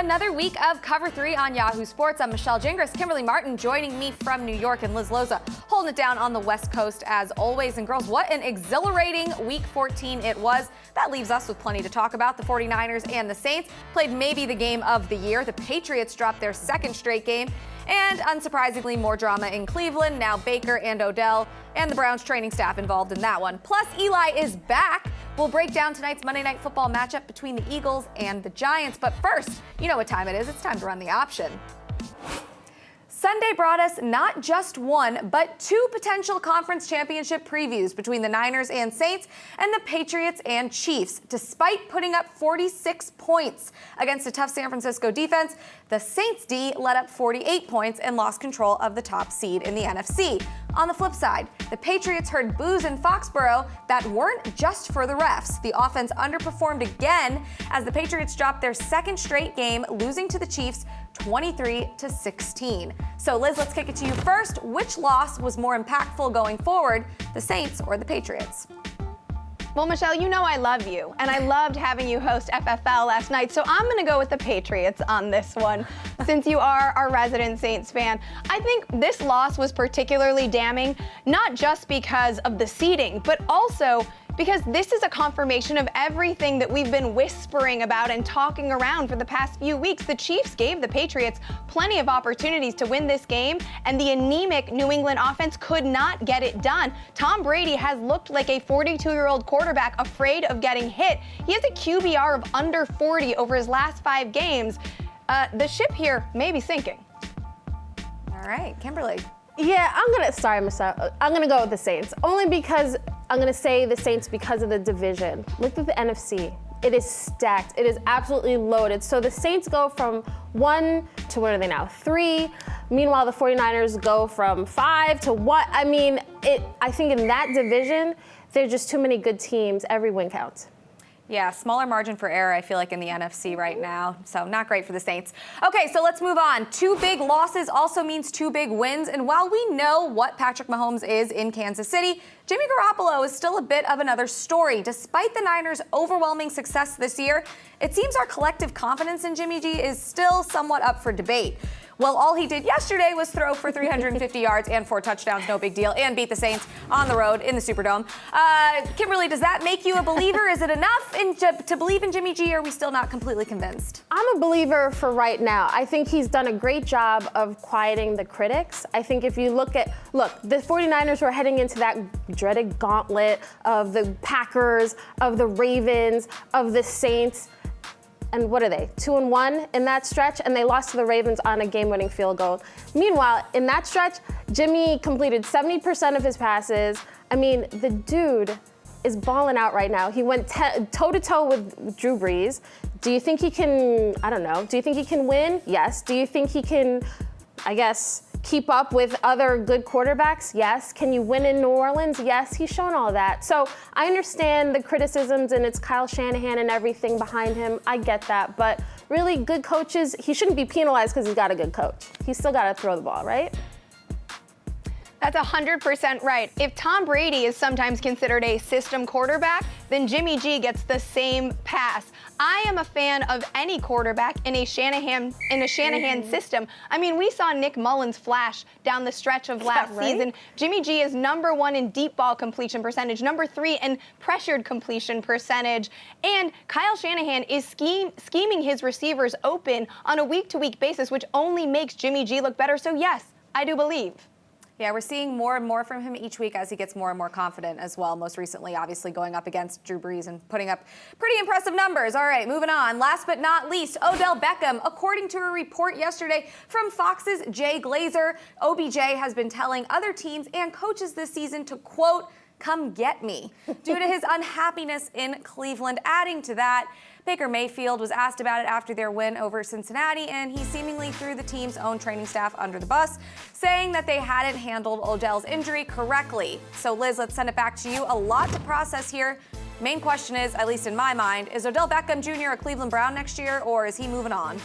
another week of Cover 3 on Yahoo Sports. I'm Michelle Gingras, Kimberley Martin joining me from New York, and Liz Loza holding it down on the West Coast as always. And girls, what an exhilarating Week 14 it was. That leaves us with plenty to talk about. The 49ers and the Saints played maybe the game of the year. The Patriots dropped their second straight game. And unsurprisingly, more drama in Cleveland. Now Baker and Odell and the Browns training staff involved in that one. Plus, Eli is back. We'll break down tonight's Monday Night Football matchup between the Eagles and the Giants. But first, you know what time it is. It's time to run the option. Sunday brought us not just one, but two potential conference championship previews between the Niners and Saints and the Patriots and Chiefs. Despite putting up 46 points against a tough San Francisco defense, the Saints D let up 48 points and lost control of the top seed in the NFC. On the flip side, the Patriots heard boos in Foxborough that weren't just for the refs. The offense underperformed again as the Patriots dropped their second straight game, losing to the Chiefs 23-16. So Liz, let's kick it to you first. Which loss was more impactful going forward, the Saints or the Patriots? Well, Michelle, you know I love you, and I loved having you host FFL last night, so I'm going to go with the Patriots on this one, since you are our resident Saints fan. I think this loss was particularly damning, not just because of the seeding, but also because this is a confirmation of everything that we've been whispering about and talking around for the past few weeks. The Chiefs gave the Patriots plenty of opportunities to win this game, and the anemic New England offense could not get it done. Tom Brady has looked like a 42-year-old quarterback afraid of getting hit. He has a QBR of under 40 over his last 5 games. The ship here may be sinking. All right, Kimberley. Yeah, I'm gonna go with the Saints, only because I'm gonna say the Saints because of the division. Look at the NFC. It is stacked. It is absolutely loaded. So the Saints go from 1 to, what are they now, 3. Meanwhile, the 49ers go from 5 to 1. I mean, I think in that division, there are just too many good teams. Every win counts. Yeah, smaller margin for error, I feel like, in the NFC right now. So not great for the Saints. Okay, so let's move on. 2 big losses also means 2 big wins. And while we know what Patrick Mahomes is in Kansas City, Jimmy Garoppolo is still a bit of another story. Despite the Niners' overwhelming success this year, it seems our collective confidence in Jimmy G is still somewhat up for debate. Well, all he did yesterday was throw for 350 yards and 4 touchdowns, no big deal, and beat the Saints on the road in the Superdome. Kimberley, does that make you a believer? Is it enough to believe in Jimmy G, or are we still not completely convinced? I'm a believer for right now. I think he's done a great job of quieting the critics. I think if you look, the 49ers were heading into that dreaded gauntlet of the Packers, of the Ravens, of the Saints. And what are they, 2-1 in that stretch? And they lost to the Ravens on a game-winning field goal. Meanwhile, in that stretch, Jimmy completed 70% of his passes. I mean, the dude is balling out right now. He went toe-to-toe with Drew Brees. Do you think he can, I don't know, do you think he can win? Yes. Do you think he can, I guess, keep up with other good quarterbacks? Yes. Can you win in New Orleans? Yes. He's shown all that. So I understand the criticisms, and it's Kyle Shanahan and everything behind him. I get that. But really, good coaches, he shouldn't be penalized because he's got a good coach. He's still got to throw the ball, right? That's 100% right. If Tom Brady is sometimes considered a system quarterback, then Jimmy G gets the same pass. I am a fan of any quarterback in a Shanahan system. I mean, we saw Nick Mullins flash down the stretch of last season. Jimmy G is number 1 in deep ball completion percentage, number 3 in pressured completion percentage, and Kyle Shanahan is scheming his receivers open on a week-to-week basis, which only makes Jimmy G look better. So yes, I do believe. Yeah, we're seeing more and more from him each week as he gets more and more confident as well. Most recently, obviously, going up against Drew Brees and putting up pretty impressive numbers. All right, moving on. Last but not least, Odell Beckham. According to a report yesterday from Fox's Jay Glazer, OBJ has been telling other teams and coaches this season to, quote, come get me, due to his unhappiness in Cleveland. Adding to that, Baker Mayfield was asked about it after their win over Cincinnati, and he seemingly threw the team's own training staff under the bus, saying that they hadn't handled Odell's injury correctly. So Liz, let's send it back to you. A lot to process here. Main question is, at least in my mind, is Odell Beckham Jr. a Cleveland Brown next year, or is he moving on?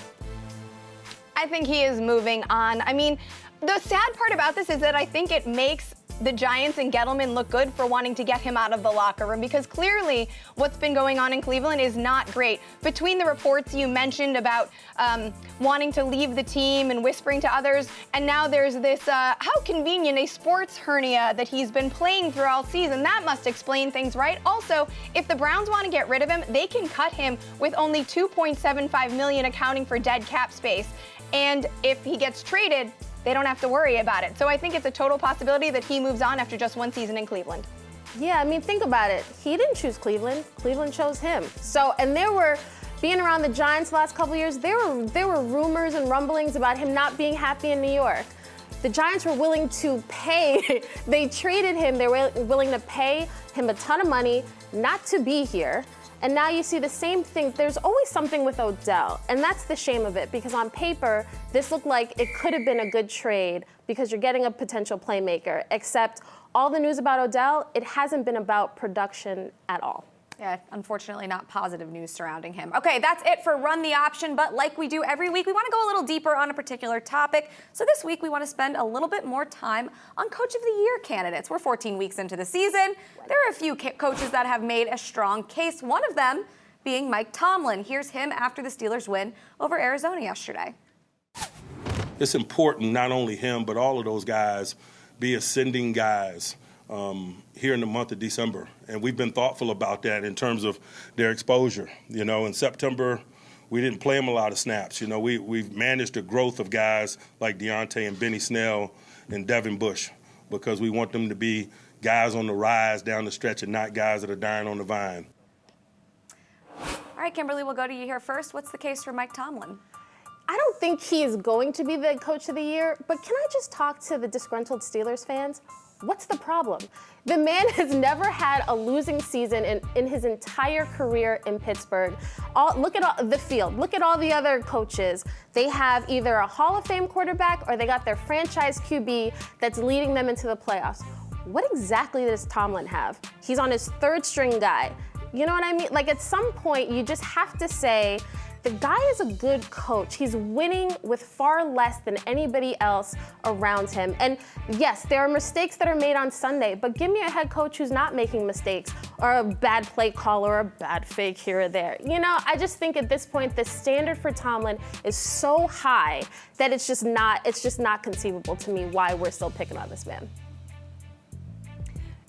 I think he is moving on. I mean, the sad part about this is that I think it makes the Giants and Gettleman look good for wanting to get him out of the locker room, because clearly what's been going on in Cleveland is not great. Between the reports you mentioned about wanting to leave the team and whispering to others, and now there's this, how convenient, a sports hernia that he's been playing through all season. That must explain things, right? Also, if the Browns want to get rid of him, they can cut him with only $2.75 million, accounting for dead cap space. And if he gets traded, they don't have to worry about it. So I think it's a total possibility that he moves on after just one season in Cleveland. Yeah, I mean, think about it. He didn't choose Cleveland. Cleveland chose him. So, and there were, being around the Giants the last couple of years, there were rumors and rumblings about him not being happy in New York. The Giants were willing to pay. They traded him. They were willing to pay him a ton of money not to be here. And now you see the same thing. There's always something with Odell, and that's the shame of it, because on paper, this looked like it could have been a good trade because you're getting a potential playmaker, except all the news about Odell, it hasn't been about production at all. Yeah, unfortunately not positive news surrounding him. Okay, that's it for Run the Option, but like we do every week, we want to go a little deeper on a particular topic. So this week, we want to spend a little bit more time on Coach of the Year candidates. We're 14 weeks into the season. There are a few coaches that have made a strong case, one of them being Mike Tomlin. Here's him after the Steelers win over Arizona yesterday. It's important not only him, but all of those guys be ascending guys here in the month of December. And we've been thoughtful about that in terms of their exposure. You know, in September, we didn't play them a lot of snaps. You know, we've managed the growth of guys like Deontay and Benny Snell and Devin Bush, because we want them to be guys on the rise down the stretch and not guys that are dying on the vine. All right, Kimberly, we'll go to you here first. What's the case for Mike Tomlin? I don't think he is going to be the Coach of the Year, but can I just talk to the disgruntled Steelers fans? What's the problem? The man has never had a losing season in his entire career in Pittsburgh. Look at all the field. Look at all the other coaches. They have either a Hall of Fame quarterback or they got their franchise QB that's leading them into the playoffs. What exactly does Tomlin have? He's on his third string guy. You know what I mean? Like, at some point, you just have to say, the guy is a good coach. He's winning with far less than anybody else around him. And yes, there are mistakes that are made on Sunday, but give me a head coach who's not making mistakes, or a bad play call, or a bad fake here or there. You know, I just think at this point, the standard for Tomlin is so high that it's just not conceivable to me why we're still picking on this man.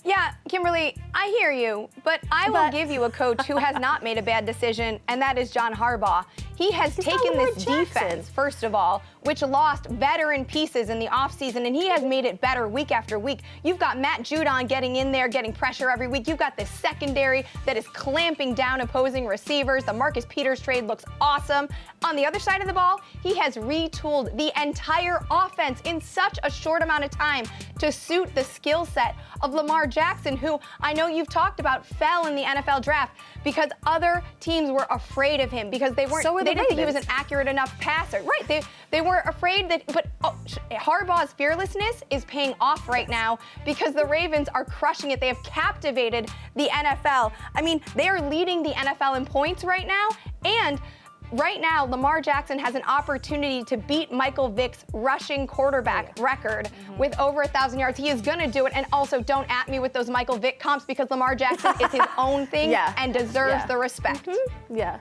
Yeah, Kimberly, I hear you, but I will give you a coach who has not made a bad decision, and that is John Harbaugh. He has taken this defense, first of all, which lost veteran pieces in the offseason, and he has made it better week after week. You've got Matt Judon getting in there, getting pressure every week. You've got this secondary that is clamping down opposing receivers. The Marcus Peters trade looks awesome. On the other side of the ball, he has retooled the entire offense in such a short amount of time to suit the skill set of Lamar Jackson, who I know you've talked about fell in the NFL draft because other teams were afraid of him because they didn't think he was an accurate enough passer. Right, they were afraid that, but Harbaugh's fearlessness is paying off right now because the Ravens are crushing it. They have captivated the NFL. I mean, they are leading the NFL in points right now, and right now, Lamar Jackson has an opportunity to beat Michael Vick's rushing quarterback record with over 1,000 yards. He is going to do it. And also, don't at me with those Michael Vick comps, because Lamar Jackson is his own thing and deserves the respect. Yeah.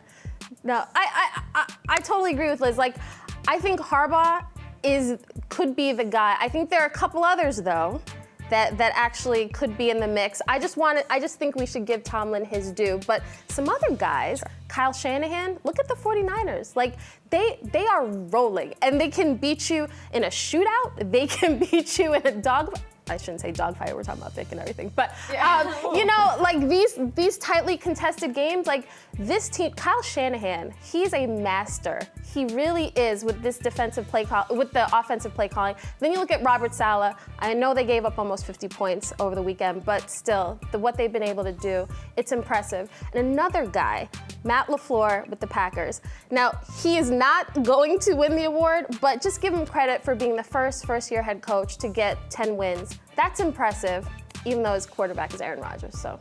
No, I totally agree with Liz. Like, I think Harbaugh could be the guy. I think there are a couple others, though, that actually could be in the mix. I just think we should give Tomlin his due. But some other guys, Kyle Shanahan, look at the 49ers. Like, they are rolling, and they can beat you in a shootout. They can beat you in a I shouldn't say dogfight, we're talking about Vic and everything. But, you know, like these tightly contested games, like this team, Kyle Shanahan, he's a master. He really is with this defensive play call, with the offensive play calling. Then you look at Robert Saleh. I know they gave up almost 50 points over the weekend, but still, what they've been able to do, it's impressive. And another guy, Matt LaFleur with the Packers. Now, he is not going to win the award, but just give him credit for being the first-year head coach to get 10 wins. That's impressive, even though his quarterback is Aaron Rodgers, so.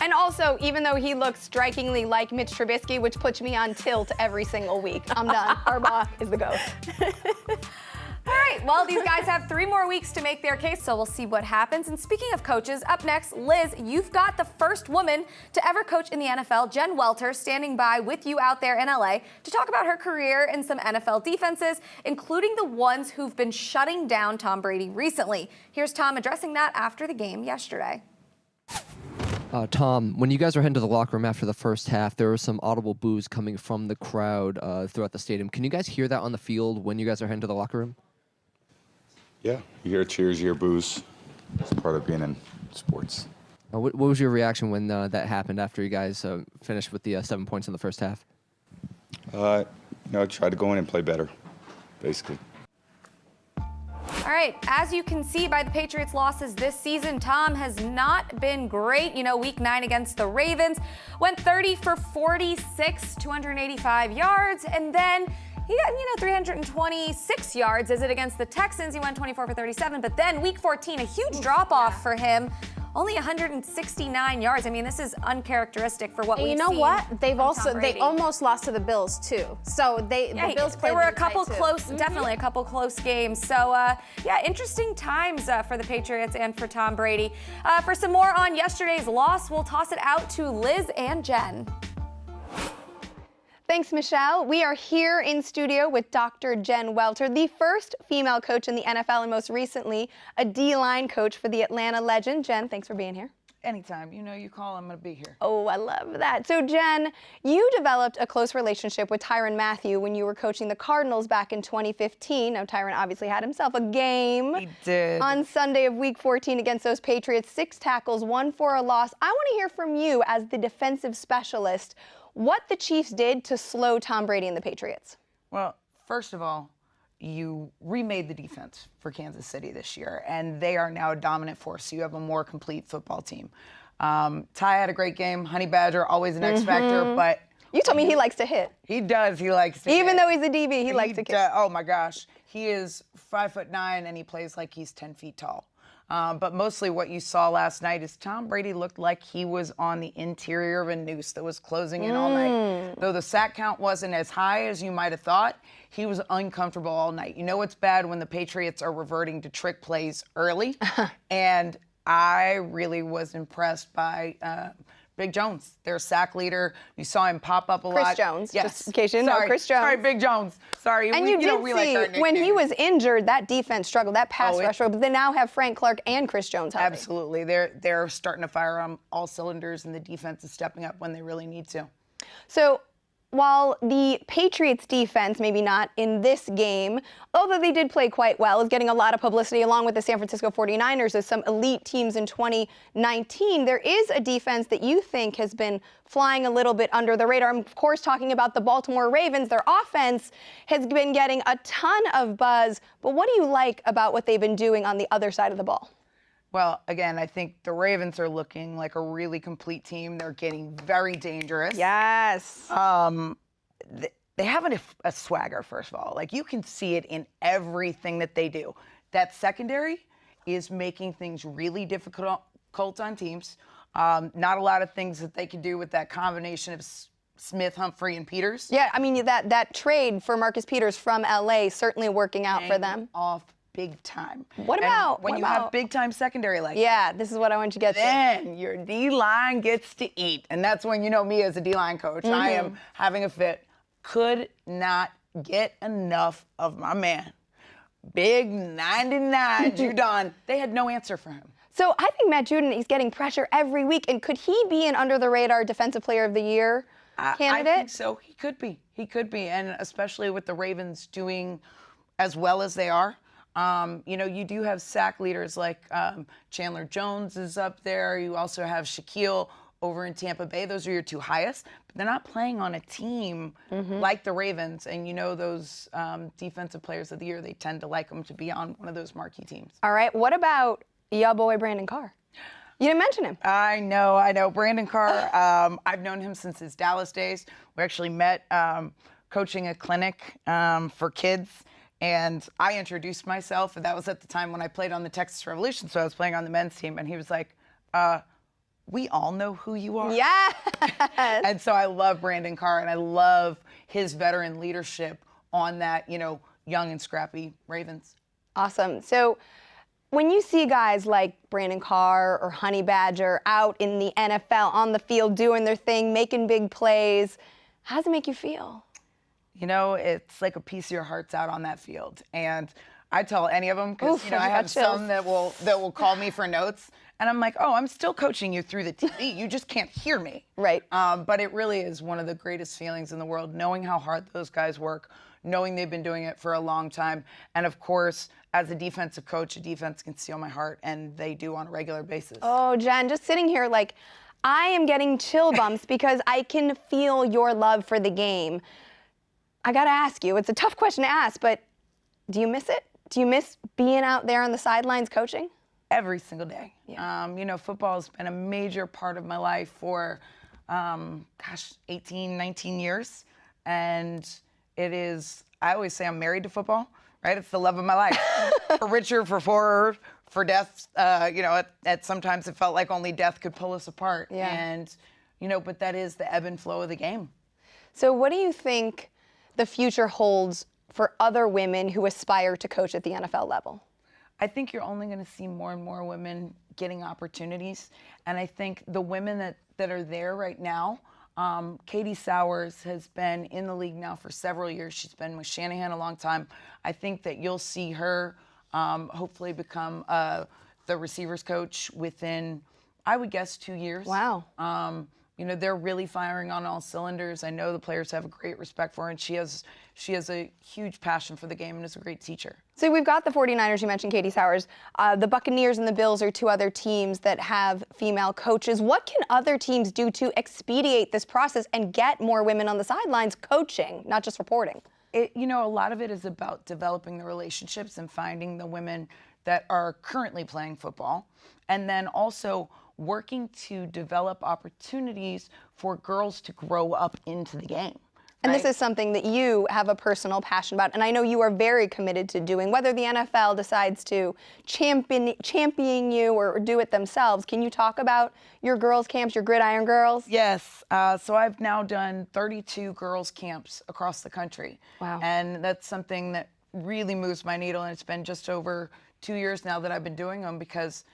And also, even though he looks strikingly like Mitch Trubisky, which puts me on tilt every single week. I'm done. Harbaugh is the GOAT. All right, right, well, these guys have 3 more weeks to make their case, so we'll see what happens. And speaking of coaches, up next, Liz, you've got the first woman to ever coach in the NFL, Jen Welter, standing by with you out there in LA to talk about her career in some NFL defenses, including the ones who've been shutting down Tom Brady recently. Here's Tom addressing that after the game yesterday. Tom, when you guys were heading to the locker room after the first half, there was some audible boos coming from the crowd throughout the stadium. Can you guys hear that on the field when you guys are heading to the locker room? Yeah, you hear cheers, you hear boos. It's part of being in sports. What was your reaction when that happened after you guys finished with the 7 points in the first half? I tried to go in and play better, basically. All right, as you can see by the Patriots' losses this season, Tom has not been great. Week 9 against the Ravens, went 30 for 46, 285 yards, and then he got, 326 yards. Is it against the Texans? He went 24 for 37, but then week 14, a huge drop-off for him. Only 169 yards. I mean, this is uncharacteristic for what we've seen. And you know what? They Brady. almost lost to the Bills too. So the Bills played. There were a couple tight, too. close, definitely a couple close games. So interesting times for the Patriots and for Tom Brady. For some more on yesterday's loss, we'll toss it out to Liz and Jen. Thanks, Michelle. We are here in studio with Dr. Jen Welter, the first female coach in the NFL and most recently a D-line coach for the Atlanta Legend. Jen, thanks for being here. Anytime. You call, I'm going to be here. Oh, I love that. So, Jen, you developed a close relationship with Tyrann Mathieu when you were coaching the Cardinals back in 2015. Now, Tyrann obviously had himself a game. He did. On Sunday of Week 14 against those Patriots, 6 tackles, 1 for a loss. I want to hear from you as the defensive specialist what the Chiefs did to slow Tom Brady and the Patriots. Well, first of all, you remade the defense for Kansas City this year, and they are now a dominant force. So you have a more complete football team. Ty had a great game. Honey Badger, always an X factor, but You told me he likes to hit. he does. He likes to Even hit. though he's a DB, he likes to kick. Oh my gosh, he is 5'9" and he plays like he's 10 feet tall. But mostly what you saw last night is Tom Brady looked like he was on the interior of a noose that was closing in all night. Though the sack count wasn't as high as you might have thought, he was uncomfortable all night. You know it's bad when the Patriots are reverting to trick plays early. And I really was impressed by Big Jones, their sack leader. You saw him pop up a lot. Chris Jones, Yes. just in case you didn't know, Chris Jones. Sorry, Big Jones. Sorry. And we you know, did we like our see, when he nicknames. was injured, that defense struggled, that pass rush, but they now have Frank Clark and Chris Jones healthy. Absolutely. They're starting to fire on all cylinders, and the defense is stepping up when they really need to. So while the Patriots defense, maybe not in this game, although they did play quite well, is getting a lot of publicity along with the San Francisco 49ers as some elite teams in 2019, there is a defense that you think has been flying a little bit under the radar. I'm, of course, talking about the Baltimore Ravens. Their offense has been getting a ton of buzz, but what do you like about what they've been doing on the other side of the ball? Well, again, I think the Ravens are looking like a really complete team. They're getting very dangerous. Yes. They have a swagger, first of all. Like, you can see it in everything that they do. That secondary is making things really difficult on teams. Not a lot of things that they can do with that combination of Smith, Humphrey, and Peters. Yeah, I mean, that trade for Marcus Peters from LA certainly working out for them. Off big time. What about when you have big time secondary like that? Yeah, this is what I want you to get to. Then your D-line gets to eat. And that's when you know me as a D-line coach. I am having a fit. Could not get enough of my man. Big 99 Judon. They had no answer for him. So I think Matt Judon is getting pressure every week. And could he be an under-the-radar Defensive Player of the Year candidate? I think so. He could be. He could be. And especially with the Ravens doing as well as they are. You do have sack leaders like Chandler Jones is up there. You also have Shaquille over in Tampa Bay. Those are your 2 highest. But they're not playing on a team like the Ravens. And those defensive players of the year, they tend to like them to be on one of those marquee teams. All right. What about your boy Brandon Carr? You didn't mention him. I know. Brandon Carr, I've known him since his Dallas days. We actually met coaching a clinic for kids. And I introduced myself, and that was at the time when I played on the Texas Revolution, so I was playing on the men's team, and he was like, we all know who you are. Yes. And so I love Brandon Carr, and I love his veteran leadership on that, young and scrappy Ravens. Awesome. So when you see guys like Brandon Carr or Honey Badger out in the NFL on the field doing their thing, making big plays, how does it make you feel? You know, it's like a piece of your heart's out on that field. And I tell any of them, because Oof, I I got have some chills. that will call me for notes. And I'm like, oh, I'm still coaching you through the TV. You just can't hear me. Right. But it really is one of the greatest feelings in the world, knowing how hard those guys work, knowing they've been doing it for a long time. And of course, as a defensive coach, a defense can steal my heart, and they do on a regular basis. Oh, Jen, just sitting here like, I am getting chill bumps because I can feel your love for the game. I gotta ask you, it's a tough question to ask, but do you miss it? Do you miss being out there on the sidelines coaching? Every single day. Yeah. Football has been a major part of my life for, 18, 19 years. And it is, I always say I'm married to football, right? It's the love of my life. For richer, for poorer, for death. At sometimes it felt like only death could pull us apart. Yeah. And, but that is the ebb and flow of the game. So what do you think the future holds for other women who aspire to coach at the NFL level? I think you're only going to see more and more women getting opportunities. And I think the women that are there right now, Katie Sowers has been in the league now for several years. She's been with Shanahan a long time. I think that you'll see her hopefully become the receivers coach within, I would guess, 2 years. Wow. They're really firing on all cylinders. I know the players have a great respect for her, and she has a huge passion for the game and is a great teacher. So we've got the 49ers, you mentioned Katie Sowers. The Buccaneers and the Bills are two other teams that have female coaches. What can other teams do to expedite this process and get more women on the sidelines coaching, not just reporting? A lot of it is about developing the relationships and finding the women that are currently playing football, and then also working to develop opportunities for girls to grow up into the game. And this is something that you have a personal passion about, and I know you are very committed to doing, whether the NFL decides to champion you or do it themselves. Can you talk about your girls' camps, your Gridiron Girls? Yes. So I've now done 32 girls' camps across the country. Wow. And that's something that really moves my needle, and it's been just over 2 years now that I've been doing them, because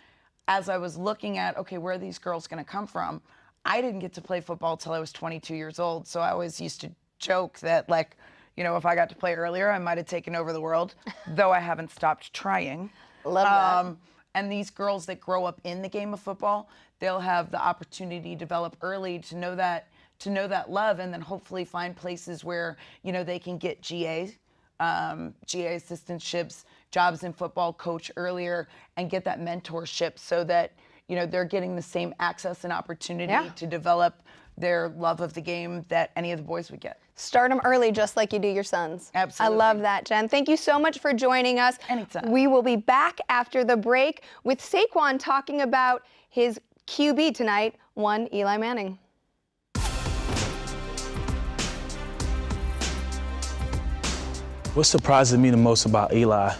as I was looking at, okay, where are these girls going to come from? I didn't get to play football till I was 22 years old. So I always used to joke that, if I got to play earlier, I might have taken over the world, though I haven't stopped trying. Love that. And these girls that grow up in the game of football, they'll have the opportunity to develop early to know that love, and then hopefully find places where, they can get GA assistantships, jobs in football, coach earlier, and get that mentorship so that, they're getting the same access and opportunity to develop their love of the game that any of the boys would get. Start them early, just like you do your sons. Absolutely. I love that, Jen. Thank you so much for joining us. Anytime. We will be back after the break with Saquon talking about his QB tonight, one Eli Manning. What surprises me the most about Eli?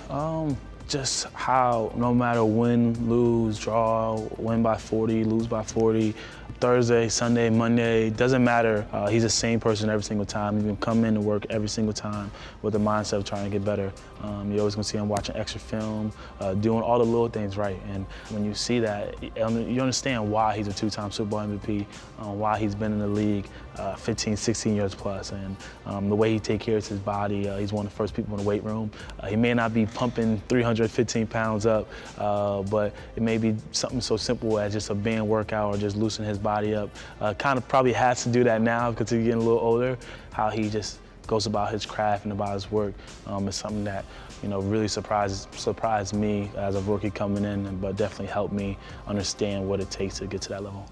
Just how no matter win, lose, draw, win by 40, lose by 40, Thursday, Sunday, Monday, doesn't matter. He's the same person every single time. He's gonna come in to work every single time with the mindset of trying to get better. You're always gonna see him watching extra film, doing all the little things right. And when you see that, you understand why he's a two-time Super Bowl MVP, why he's been in the league 15, 16 years plus, and the way he takes care of his body. He's one of the first people in the weight room. He may not be pumping 315 pounds up, but it may be something so simple as just a band workout or just loosening his body up. Kind of probably has to do that now because he's getting a little older. How he just goes about his craft and about his work is something that really surprised me as a rookie coming in, but definitely helped me understand what it takes to get to that level.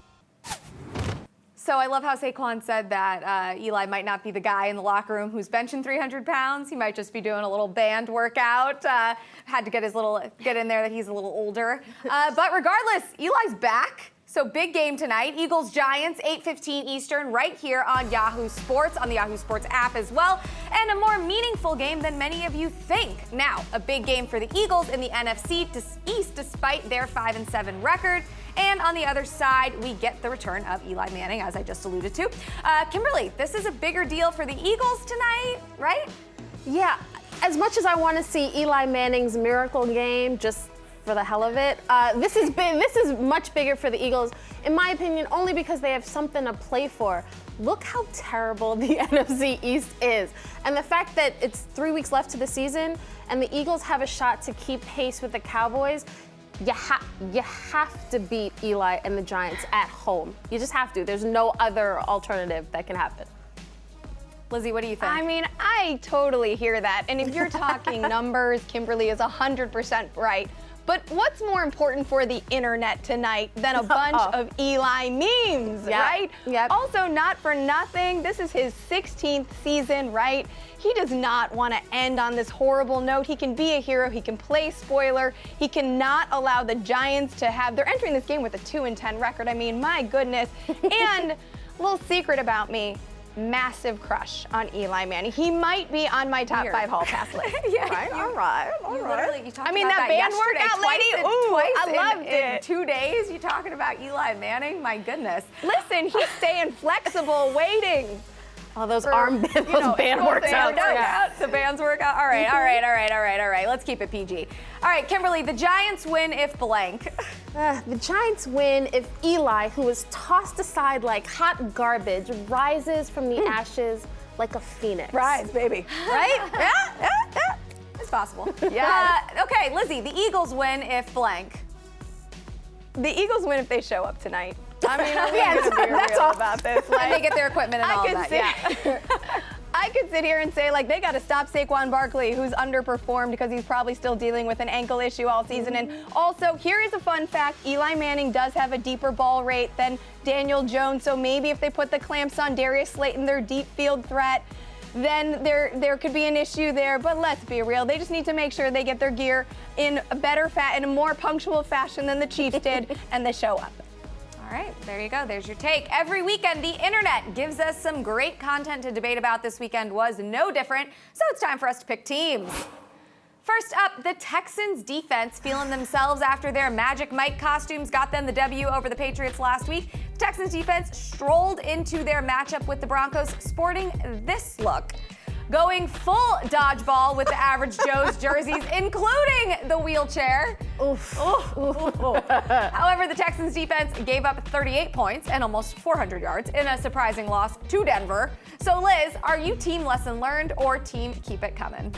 So I love how Saquon said that Eli might not be the guy in the locker room who's benching 300 pounds. He might just be doing a little band workout. Had to get in there that he's a little older. But regardless, Eli's back. So big game tonight. Eagles-Giants, 8:15 Eastern, right here on Yahoo Sports, on the Yahoo Sports app as well. And a more meaningful game than many of you think. Now, a big game for the Eagles in the NFC East despite their 5-7 record. And on the other side, we get the return of Eli Manning, as I just alluded to. Kimberley, this is a bigger deal for the Eagles tonight, right? Yeah, as much as I want to see Eli Manning's miracle game, just for the hell of it, this is much bigger for the Eagles, in my opinion, only because they have something to play for. Look how terrible the NFC East is. And the fact that it's 3 weeks left to the season and the Eagles have a shot to keep pace with the Cowboys, you have to beat Eli and the Giants at home. You just have to. There's no other alternative that can happen. Lizzie, what do you think? I mean, I totally hear that. And if you're talking numbers, Kimberly is 100% right. But what's more important for the internet tonight than a bunch of Eli memes, right? Yep. Also, not for nothing, this is his 16th season, right? He does not want to end on this horrible note. He can be a hero. He can play spoiler. He cannot allow the Giants to have, they're entering this game with a 2-10 record. I mean, my goodness. And a little secret about me. Massive crush on Eli Manning. He might be on my top 5 hall pass list. Yeah, right? All right. Literally, you talked I mean, about that band yesterday, workout lady, twice I loved in it. 2 days, you talking about Eli Manning? My goodness. Listen, he's staying flexible, waiting. All those band workouts. The band's workout. All right. Let's keep it PG. All right, Kimberly, the Giants win if blank. The Giants win if Eli, who was tossed aside like hot garbage, rises from the ashes like a phoenix. Rise, baby. Right? Yeah. It's possible. Yeah. Okay, Lizzie, the Eagles win if blank. The Eagles win if they show up tonight. I mean, I'm gonna be real about this. And they get their equipment and all that. Yeah. I could sit here and say, like, they got to stop Saquon Barkley, who's underperformed because he's probably still dealing with an ankle issue all season. And also, here is a fun fact. Eli Manning does have a deeper ball rate than Daniel Jones. So maybe if they put the clamps on Darius Slayton, their deep field threat, then there could be an issue there. But let's be real. They just need to make sure they get their gear in a more punctual fashion than the Chiefs did, and they show up. All right, there you go. There's your take. Every weekend, the internet gives us some great content to debate about. This weekend was no different, so it's time for us to pick teams. First up, the Texans defense feeling themselves after their Magic Mike costumes got them the W over the Patriots last week. The Texans defense strolled into their matchup with the Broncos sporting this look. Going full dodgeball with the average Joe's jerseys, including the wheelchair. Oof. However, the Texans defense gave up 38 points and almost 400 yards in a surprising loss to Denver. So, Liz, are you team lesson learned or team keep it coming?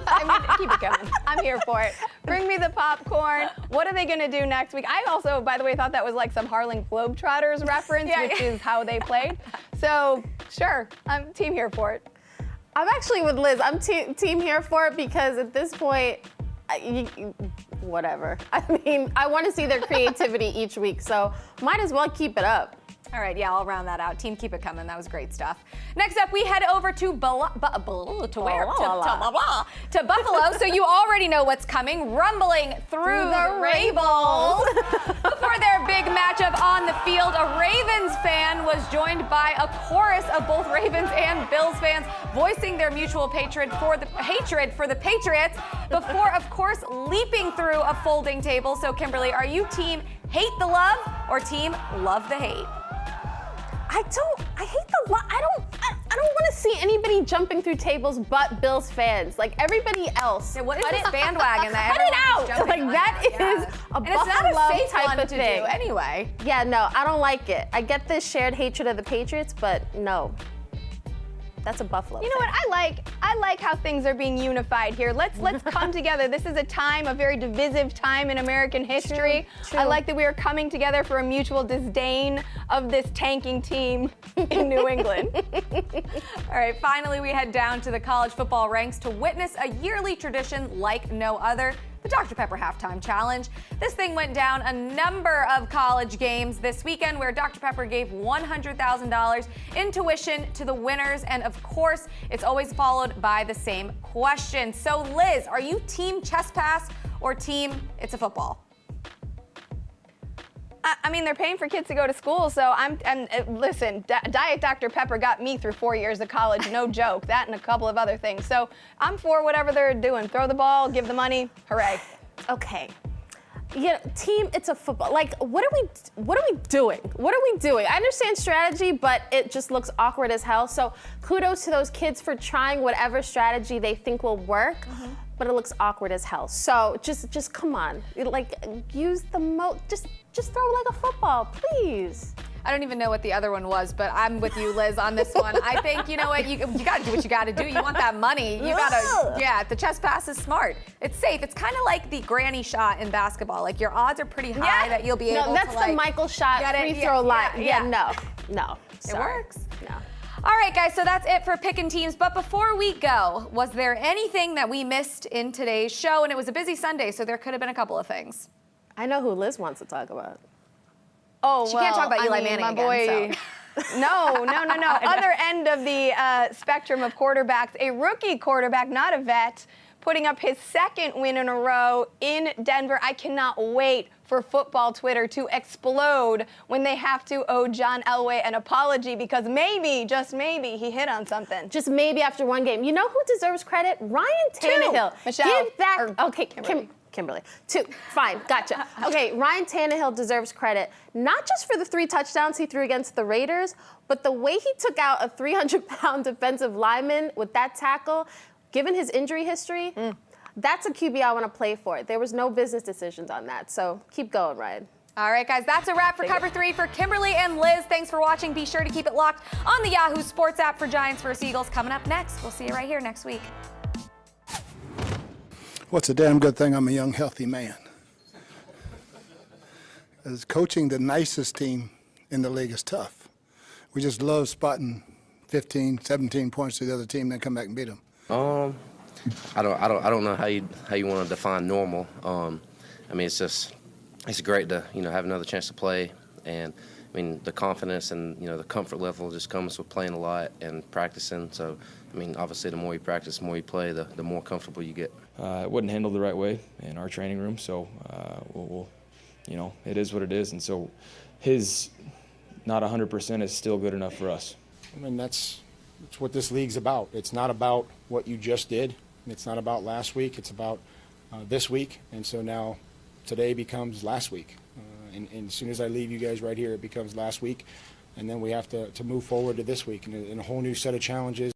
I mean, keep it coming. I'm here for it. Bring me the popcorn. What are they going to do next week? I also, by the way, thought that was like some Harlem Globetrotters reference, which is how they played. So, sure, I'm team here for it. I'm actually with Liz. I'm team here for it because at this point, whatever. I mean, I want to see their creativity each week, so might as well keep it up. All right, yeah, I'll round that out. Team, keep it coming. That was great stuff. Next up, we head over to Buffalo. So you already know what's coming. Rumbling through the Ravens. Before their big matchup on the field, a Ravens fan was joined by a chorus of both Ravens and Bills fans voicing their mutual hatred for the Patriots before, of course, leaping through a folding table. So, Kimberly, are you team hate the love or team love the hate? I hate the lot. I don't want to see anybody jumping through tables but Bills fans. Like everybody else. Yeah, what is this bandwagon that Cut it everyone's out. jumping Like on? that is a And it's not Buffalo a safe type one of to thing. do anyway. Yeah, no, I don't like it. I get this shared hatred of the Patriots, but no. That's a Buffalo You know thing. what? I like how things are being unified here. Let's come together. This is a very divisive time in American history. True. I like that we are coming together for a mutual disdain of this tanking team in New England. All right, finally, we head down to the college football ranks to witness a yearly tradition like no other. The Dr. Pepper Halftime Challenge. This thing went down a number of college games this weekend where Dr. Pepper gave $100,000 in tuition to the winners. And of course, it's always followed by the same question. So Liz, are you team chess pass or team it's a football? I mean, they're paying for kids to go to school, so listen, Diet Dr. Pepper got me through 4 years of college, no joke. That and a couple of other things. So I'm for whatever they're doing. Throw the ball, give the money, hooray. Okay. Yeah, team, it's a football. Like, what are we doing? What are we doing? I understand strategy, but it just looks awkward as hell. So kudos to those kids for trying whatever strategy they think will work, but it looks awkward as hell. So just come on, like use the just throw like a football, please. I don't even know what the other one was, but I'm with you, Liz, on this one. I think, you know what, you got to do what you got to do. You want that money. You got to, yeah, the chest pass is smart. It's safe. It's kind of like the granny shot in basketball. Like, your odds are pretty high that you'll be able to, No, that's the Michael shot free throw line. Yeah, no. It Sorry. works. No. All right, guys, so that's it for picking teams. But before we go, was there anything that we missed in today's show? And it was a busy Sunday, so there could have been a couple of things. I know who Liz wants to talk about. Oh, She can't talk about Eli Manning my again, boy. No. Other end of the spectrum of quarterbacks, a rookie quarterback, not a vet, putting up his second win in a row in Denver. I cannot wait for football Twitter to explode when they have to owe John Elway an apology because maybe, just maybe, he hit on something. Just maybe after one game. You know who deserves credit? Ryan Tannehill. Michelle. Give that. Okay, Kimberley. Kimberley. 2. Fine, gotcha. Okay, Ryan Tannehill deserves credit, not just for the 3 touchdowns he threw against the Raiders, but the way he took out a 300-pound defensive lineman with that tackle, given his injury history, that's a QB I want to play for. There was no business decisions on that, so keep going, Ryan. All right, guys, that's a wrap for Cover 3 for Kimberly and Liz. Thanks for watching. Be sure to keep it locked on the Yahoo Sports app for Giants vs. Eagles coming up next. We'll see you right here next week. Well, it's a damn good thing I'm a young, healthy man. As coaching the nicest team in the league is tough. We just love spotting 15, 17 points to the other team, then come back and beat them. I don't know how you want to define normal. I mean, it's great to have another chance to play, and I mean the confidence and the comfort level just comes with playing a lot and practicing. So I mean, obviously the more you practice, the more you play, the more comfortable you get. It wasn't handled the right way in our training room, so it is what it is, and so his not 100% is still good enough for us. I mean, that's what this league's about. It's not about what you just did. It's not about last week. It's about this week, and so now today becomes last week. And as soon as I leave you guys right here, it becomes last week, and then we have to move forward to this week and a whole new set of challenges.